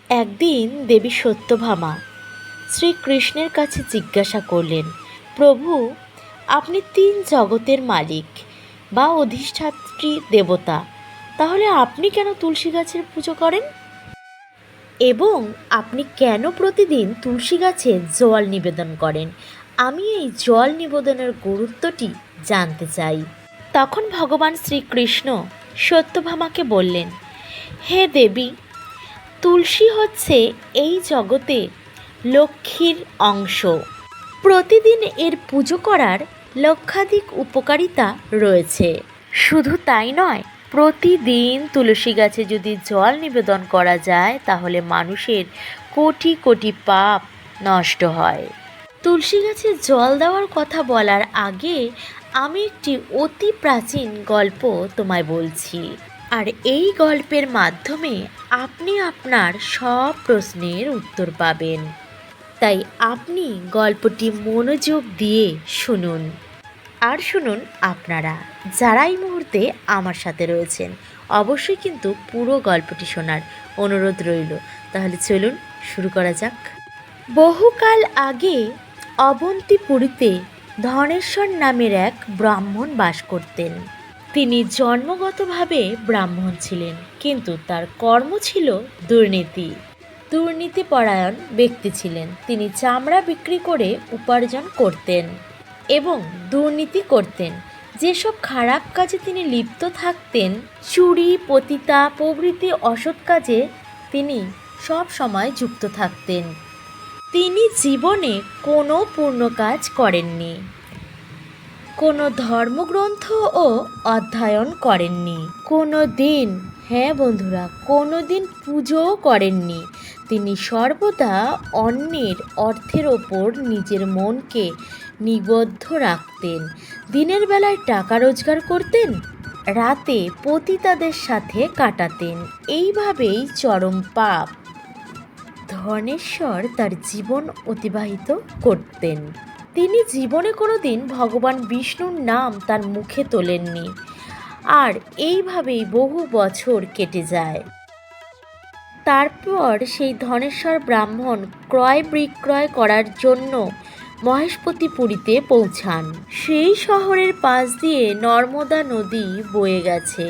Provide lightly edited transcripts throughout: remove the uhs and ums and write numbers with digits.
একদিন দেবী সত্যভামা শ্রীকৃষ্ণের কাছে জিজ্ঞাসা করলেন, প্রভু, আপনি তিন জগতের মালিক বা অধিষ্ঠাত্রী দেবতা, তাহলে আপনি কেন তুলসী গাছের পুজো করেন এবং আপনি কেন প্রতিদিন তুলসী গাছে জল নিবেদন করেন? আমি এই জল নিবেদনের গুরুত্বটি জানতে চাই। তখন ভগবান শ্রীকৃষ্ণ সত্যভামাকে বললেন, হে দেবী, তুলসী হচ্ছে এই জগতে লক্ষ্মীর অংশ। প্রতিদিন এর পুজো করার লক্ষাধিক উপকারিতা রয়েছে। শুধু তাই নয়, প্রতিদিন তুলসী গাছে যদি জল নিবেদন করা যায় তাহলে মানুষের কোটি কোটি পাপ নষ্ট হয়। তুলসী গাছে জল দেওয়ার কথা বলার আগে আমি একটি অতি প্রাচীন গল্প তোমায় বলছি, আর এই গল্পের মাধ্যমে আপনি আপনার সব প্রশ্নের উত্তর পাবেন। তাই আপনি গল্পটি মনোযোগ দিয়ে শুনুন। আর শুনুন, আপনারা যারা এই মুহূর্তে আমার সাথে রয়েছেন অবশ্যই কিন্তু পুরো গল্পটি শোনার অনুরোধ রইল। তাহলে চলুন শুরু করা যাক। বহুকাল আগে অবন্তিপুরীতে ধনেশ্বর নামের এক ব্রাহ্মণ বাস করতেন। তিনি জন্মগতভাবে ব্রাহ্মণ ছিলেন, কিন্তু তার কর্ম ছিল দুর্নীতিপরায়ণ ব্যক্তি ছিলেন। তিনি চামড়া বিক্রি করে উপার্জন করতেন এবং দুর্নীতি করতেন। যেসব খারাপ কাজে তিনি লিপ্ত থাকতেন, চুরি, পতিতা প্রভৃতি অসৎ কাজে তিনি সব সময় যুক্ত থাকতেন। তিনি জীবনে কোনো পূর্ণ কাজ করেননি, কোনো ধর্মগ্রন্থও অধ্যয়ন করেননি, কোনো দিন, হ্যাঁ বন্ধুরা, কোনো দিন পুজোও করেননি। তিনি সর্বদা অন্যের অর্থের ওপর নিজের মনকে নিবদ্ধ রাখতেন। দিনের বেলায় টাকা রোজগার করতেন, রাতে পতিতাদের সাথে কাটাতেন। এইভাবেই চরম পাপ ধনেশ্বর তার জীবন অতিবাহিত করতেন। তিনি জীবনে কোনো দিন ভগবান বিষ্ণুর নাম তার মুখে তোলেননি। আর এইভাবেই বহু বছর কেটে যায়। তারপর সেই ধনেশ্বর ব্রাহ্মণ ক্রয় বিক্রয় করার জন্য মহেশপতিপুরীতে পৌঁছান। সেই শহরের পাশ দিয়ে নর্মদা নদী বয়ে গেছে।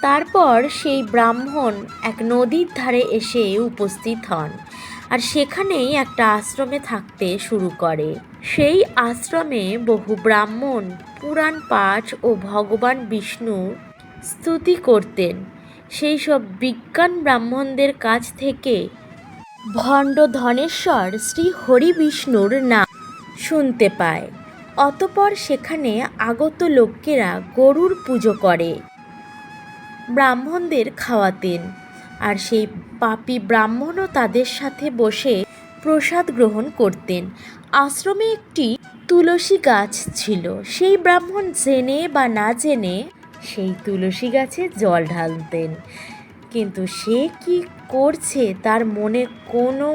তারপর সেই ব্রাহ্মণ এক নদীর ধারে এসে উপস্থিত হন, আর সেখানেই একটা আশ্রমে থাকতে শুরু করে। সেই আশ্রমে বহু ব্রাহ্মণ পুরাণ পাঠ ও ভগবান বিষ্ণুর স্তুতি করতেন। সেই সব বিজ্ঞান ব্রাহ্মণদের কাছ থেকে ভণ্ড ধনেশ্বর শ্রী হরি বিষ্ণুর নাম শুনতে পায়। অতঃপর সেখানে আগত লোকেরা গরুর পুজো করে ব্রাহ্মণদের খাওয়াতেন, আর সেই পাপী ব্রাহ্মণও তাদের সাথে বসে প্রসাদ গ্রহণ করতেন। আশ্রমে একটি তুলসী গাছ ছিল। সেই ব্রাহ্মণ জেনে বা না জেনে সেই তুলসী গাছে জল ঢালতেন, কিন্তু সে কি করছে তার মনে কোনো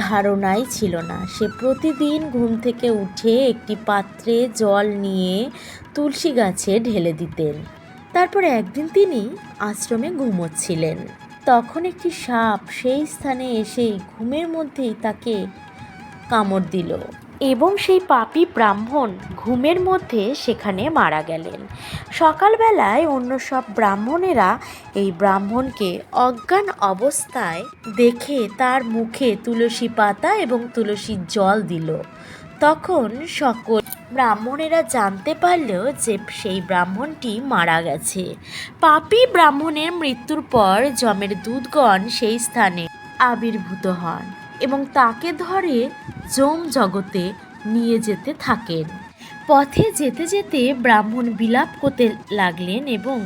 ধারণাই ছিল না। সে প্রতিদিন ঘুম থেকে উঠে একটি পাত্রে জল নিয়ে তুলসী গাছে ঢেলে দিতেন। তারপর একদিন তিনি আশ্রমে ঘুমোচ্ছিলেন। তখন একটি সাপ সেই স্থানে এসেই ঘুমের মধ্যেই তাকে কামড় দিল এবং সেই পাপী ব্রাহ্মণ ঘুমের মধ্যে সেখানে মারা গেলেন। সকালবেলায় অন্য সব ব্রাহ্মণেরা এই ব্রাহ্মণকে অজ্ঞান অবস্থায় দেখে তার মুখে তুলসী পাতা এবং তুলসীর জল দিল। তখন সকল ব্রাহ্মণেরা জানতে পারল যে সেই ব্রাহ্মণটি মারা গেছে। পাপী ব্রাহ্মণের মৃত্যুর পর যমের দূতগণ সেই স্থানে আবির্ভূত হন এবং তাকে ধরে যম জগতে নিয়ে যেতে থাকেন। পথে যেতে যেতে ব্রাহ্মণ বিলাপ করতে লাগলেন এবং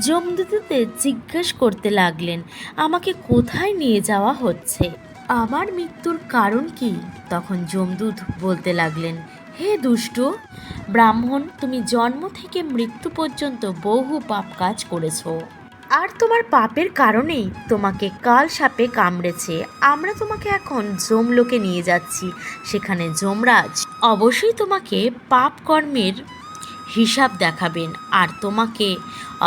যমদূতদের জিজ্ঞেস করতে লাগলেন, আমাকে কোথায় নিয়ে যাওয়া হচ্ছে? আমার মৃত্যুর কারণ কি? তখন যমদূত বলতে লাগলেন, হে দুষ্ট ব্রাহ্মণ, তুমি জন্ম থেকে মৃত্যু পর্যন্ত বহু পাপ কাজ করেছ, আর তোমার পাপের কারণেই তোমাকে কাল সাপে কামড়েছে। আমরা তোমাকে এখন যমলোকে নিয়ে যাচ্ছি। সেখানে যমরাজ অবশ্যই তোমাকে পাপ কর্মের হিসাব দেখাবেন আর তোমাকে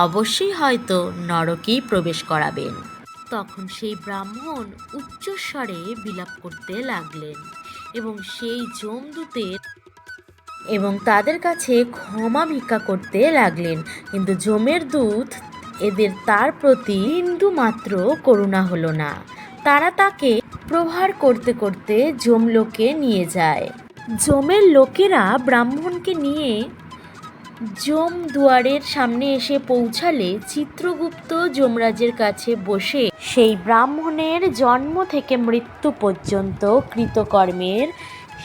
অবশ্যই হয়তো নরকেই প্রবেশ করাবেন। তখন সেই ব্রাহ্মণ উচ্চস্বরে বিলাপ করতে লাগলেন এবং সেই যমদূতের এবং তাদের কাছে ক্ষমা ভিক্ষা করতে লাগলেন। কিন্তু যমের দূত এদের তার প্রতি বিন্দু মাত্র করুণা হলো না। তারা তাকে প্রহার করতে করতে যমলোকে নিয়ে যায়। যমের লোকেরা ব্রাহ্মণকে নিয়ে যম দুয়ারের সামনে এসে পৌঁছালে চিত্রগুপ্ত যমরাজের কাছে বসে সেই ব্রাহ্মণের জন্ম থেকে মৃত্যু পর্যন্ত কৃতকর্মের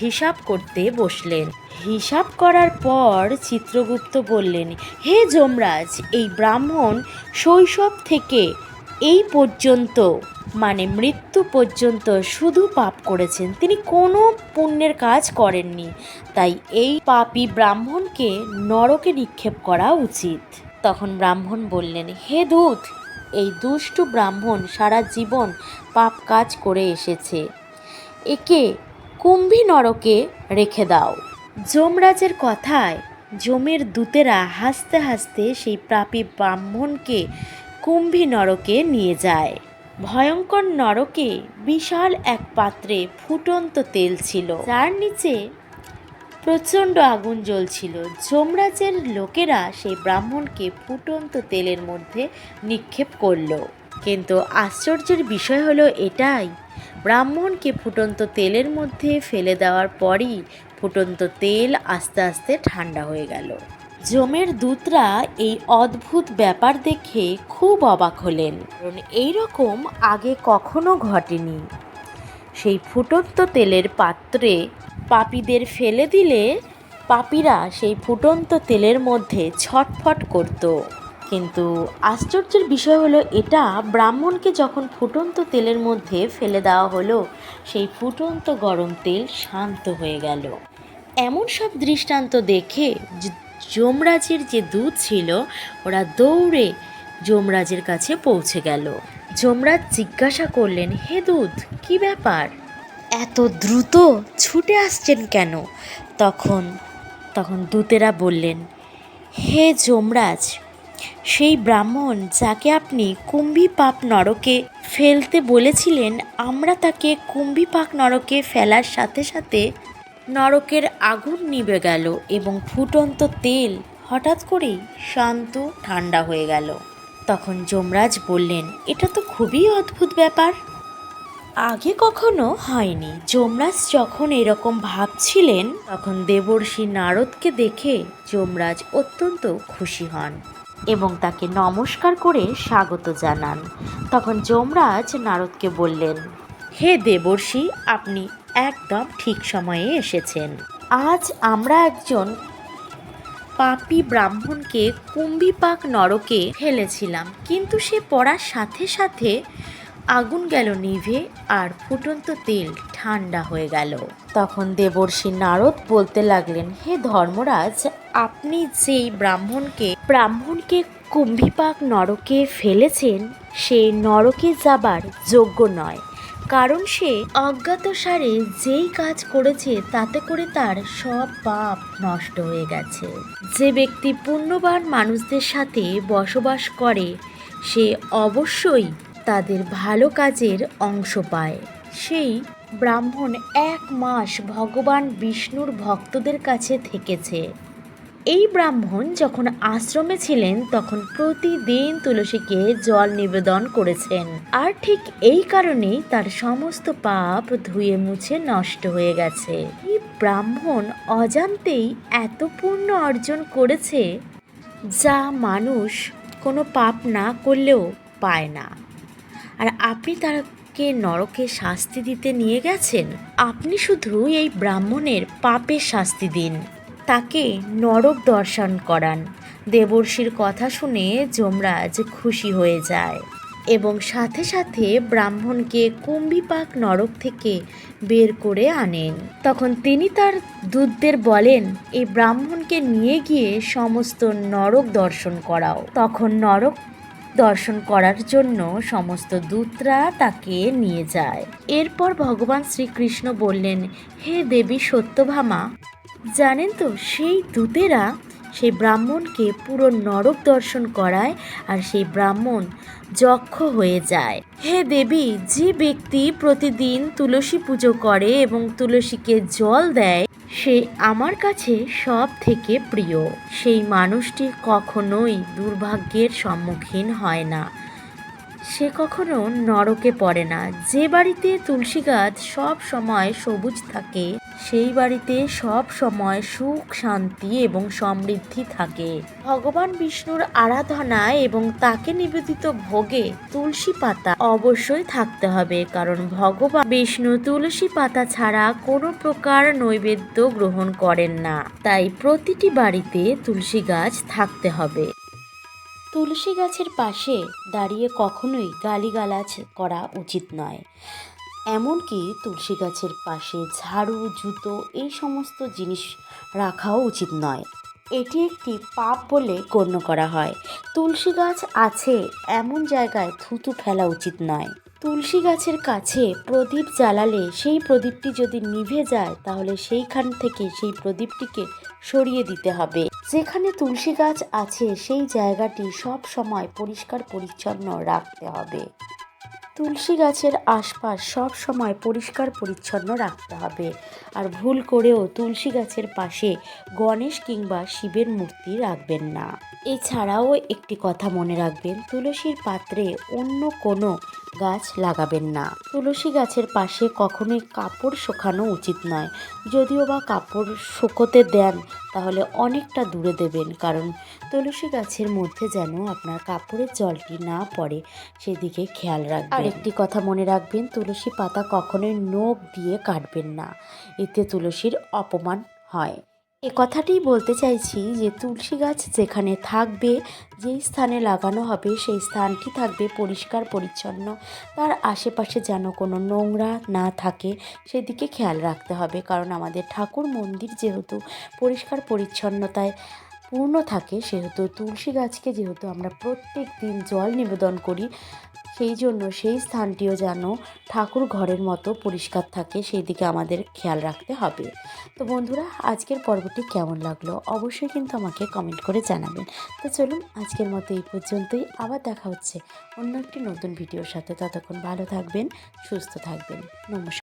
হিসাব করতে বসলেন। হিসাব করার পর চিত্রগুপ্ত বললেন, হে যমরাজ, এই ব্রাহ্মণ শৈশব থেকে এই পর্যন্ত মানে মৃত্যু পর্যন্ত শুধু পাপ করেছেন, তিনি কোনো পুণ্যের কাজ করেননি। তাই এই পাপী ব্রাহ্মণকে নরকে নিক্ষেপ করা উচিত। তখন ব্রাহ্মণ বললেন, হে দূত, এই দুষ্টু ব্রাহ্মণ সারা জীবন পাপ কাজ করে এসেছে, একে কুম্ভী নরকে রেখে দাও। যমরাজের কথায় যমের দূতেরা হাসতে হাসতে সেই পাপী ব্রাহ্মণকে কুম্ভী নরকে নিয়ে যায়। ভয়ঙ্কর নরকে বিশাল এক পাত্রে ফুটন্ত তেল ছিল, যার নিচে প্রচণ্ড আগুন জ্বলছিল। যমরাজের লোকেরা সেই ব্রাহ্মণকে ফুটন্ত তেলের মধ্যে নিক্ষেপ করল। কিন্তু আশ্চর্যের বিষয় হলো এটাই, ব্রাহ্মণকে ফুটন্ত তেলের মধ্যে ফেলে দেওয়ার পরই ফুটন্ত তেল আস্তে আস্তে ঠান্ডা হয়ে গেল। যমের দূতরা এই অদ্ভুত ব্যাপার দেখে খুব অবাক হলেন, কারণ এইরকম আগে কখনো ঘটেনি। সেই ফুটন্ত তেলের পাত্রে পাপীদের ফেলে দিলে পাপীরা সেই ফুটন্ত তেলের মধ্যে ছটফট করত। কিন্তু আশ্চর্যের বিষয় হলো এটা, ব্রাহ্মণকে যখন ফুটন্ত তেলের মধ্যে ফেলে দেওয়া হলো, সেই ফুটন্ত গরম তেল শান্ত হয়ে গেল। এমন সব দৃষ্টান্ত দেখে যমরাজের যে দূত ছিল ওরা দৌড়ে যমরাজের কাছে পৌঁছে গেল। যমরাজ জিজ্ঞাসা করলেন, হে দূত, কি ব্যাপার, এত দ্রুত ছুটে আসছেন কেন? তখন দূতেরা বললেন, হে যমরাজ, সেই ব্রাহ্মণ যাকে আপনি কুম্ভীপাক নরকে ফেলতে বলেছিলেন, আমরা তাকে কুম্ভীপাক নরকে ফেলার সাথে সাথে নরকের আগুন নিভে গেল এবং ফুটন্ত তেল হঠাৎ করেই শান্ত ঠান্ডা হয়ে গেল। তখন যমরাজ বললেন, এটা তো খুবই অদ্ভুত ব্যাপার, আগে কখনো হয়নি। যমরাজ যখন এরকম ভাবছিলেন তখন দেবর্ষি নারদকে দেখে যমরাজ অত্যন্ত খুশি হন এবং তাকে নমস্কার করে স্বাগত জানান। তখন যমরাজ নারদকে বললেন, হে দেবর্ষি, আপনি একদম ঠিক সময়ে এসেছেন। আজ আমরা একজন পাপী ব্রাহ্মণকে কুম্ভীপাক নরকে ফেলেছিলাম, কিন্তু সে পড়ার সাথে সাথে আগুন গেল নিভে আর ফুটন্ত তেল ঠান্ডা হয়ে গেল। তখন দেবর্ষি নারদ বলতে লাগলেন, হে ধর্মরাজ, আপনি যেই ব্রাহ্মণকে কুম্ভীপাক নরকে ফেলেছেন, সে নরকে যাবার যোগ্য নয়, কারণ সে অজ্ঞাতসারে যেই কাজ করেছে তাতে করে তার সব পাপ নষ্ট হয়ে গেছে। যে ব্যক্তি পুণ্যবান মানুষদের সাথে বসবাস করে সে অবশ্যই তাদের ভালো কাজের অংশ পায়। সেই ব্রাহ্মণ 1 মাস ভগবান বিষ্ণুর ভক্তদের কাছে থেকেছে। এই ব্রাহ্মণ যখন আশ্রমে ছিলেন তখন প্রতিদিন তুলসীকে জল নিবেদন করেছেন, আর ঠিক এই কারণেই তার সমস্ত পাপ ধুয়ে মুছে নষ্ট হয়ে গেছে। এই ব্রাহ্মণ অজান্তেই এত পুণ্য অর্জন করেছে যা মানুষ কোনো পাপ না করলেও পায় না। আর আপনি তাকে নরকে শাস্তি দিতে নিয়ে গেছেন। আপনি শুধু এই ব্রাহ্মণের পাপের শাস্তি দিন, তাকে নরক দর্শন করান। দেবর্ষির কথা শুনে যমরাজ খুশি হয়ে যায় এবং সাথে সাথে ব্রাহ্মণকে কুম্ভীপাক নরক থেকে বের করে আনেন। তখন তিনি তার দূতদের বলেন, এই ব্রাহ্মণকে নিয়ে গিয়ে সমস্ত নরক দর্শন করাও। তখন নরক দর্শন করার জন্য সমস্ত দূতরা তাকে নিয়ে যায়। এরপর ভগবান শ্রীকৃষ্ণ বললেন, হে দেবী সত্যভামা, জানেন তো সেই দূতেরা সেই ব্রাহ্মণকে পুরো নরক দর্শন করায় আর সেই ব্রাহ্মণ যক্ষ হয়ে যায়। হে দেবী, যে ব্যক্তি প্রতিদিন তুলসী পুজো করে এবং তুলসীকে জল দেয় সে আমার কাছে সব থেকে প্রিয়। সেই মানুষটি কখনোই দুর্ভাগ্যের সম্মুখীন হয় না, সে কখনো নরকে পড়ে না। যে বাড়িতে তুলসী গাছ সব সময় সবুজ থাকে সেই বাড়িতে সব সময় সুখ, শান্তি এবং সমৃদ্ধি থাকে। ভগবান বিষ্ণুর আরাধনায় এবং তাকে নিবেদিত ভোগে তুলসী পাতা অবশ্যই থাকতে হবে, কারণ ভগবান বিষ্ণু তুলসী পাতা ছাড়া কোনো প্রকার নৈবেদ্য গ্রহণ করেন না। তাই প্রতিটি বাড়িতে তুলসী গাছ থাকতে হবে। তুলসী গাছের পাশে দাঁড়িয়ে কখনোই গালিগালাজ করা উচিত নয়। এমনকি তুলসী গাছের পাশে ঝাড়ু, জুতো এই সমস্ত জিনিস রাখাও উচিত নয়। এটি একটি পাপ বলে গণ্য করা হয়। তুলসী গাছ আছে এমন জায়গায় থুতু ফেলা উচিত নয়। তুলসী গাছের কাছে প্রদীপ জ্বালালে সেই প্রদীপটি যদি নিভে যায় তাহলে সেইখান থেকে সেই প্রদীপটিকে সরিয়ে দিতে হবে। যেখানে তুলসী গাছ আছে সেই জায়গাটি সব সময় পরিষ্কার পরিচ্ছন্ন রাখতে হবে। তুলসী গাছের আশপাশ সব সময় পরিষ্কার পরিচ্ছন্ন রাখতে হবে। আর ভুল করেও তুলসী গাছের পাশে গণেশ কিংবা শিবের মূর্তি রাখবেন না। এছাড়াও একটি কথা মনে রাখবেন, তুলসীর পাত্রে অন্য কোনো গাছ লাগাবেন না। তুলসী গাছের পাশে কখনোই কাপড় শুকানো উচিত নয়। যদিও বা কাপড় শুকোতে দেন তাহলে অনেকটা দূরে দেবেন, কারণ তুলসী গাছের মধ্যে যেন আপনার কাপড়ের জলটি না পড়ে সেদিকে খেয়াল রাখবেন। আর একটি কথা মনে রাখবেন, তুলসী পাতা কখনোই নখ দিয়ে কাটবেন না, এতে তুলসীর অপমান হয়। এ কথাটিই বলতে চাইছি যে তুলসী গাছ যেখানে থাকবে, যেই স্থানে লাগানো হবে সেই স্থানটি থাকবে পরিষ্কার পরিচ্ছন্ন। তার আশেপাশে যেন কোনো নোংরা না থাকে সেদিকে খেয়াল রাখতে হবে, কারণ আমাদের ঠাকুর মন্দির যেহেতু পরিষ্কার পরিচ্ছন্নতায় পূর্ণ থাকে সেহেতু তুলসী গাছকে যেহেতু আমরা প্রত্যেক দিন জল নিবেদন করি, সেই জন্য সেই স্থানটিও যেন ঠাকুর ঘরের মতো পরিষ্কার থাকে সেই দিকে আমাদের খেয়াল রাখতে হবে। তো বন্ধুরা, আজকের পর্বটি কেমন লাগলো অবশ্যই কিন্তু আমাকে কমেন্ট করে জানাবেন। তো চলুন আজকের মতো এই পর্যন্তই, আবার দেখা হচ্ছে অন্য একটি নতুন ভিডিওর সাথে। ততক্ষণ ভালো থাকবেন, সুস্থ থাকবেন। নমস্কার।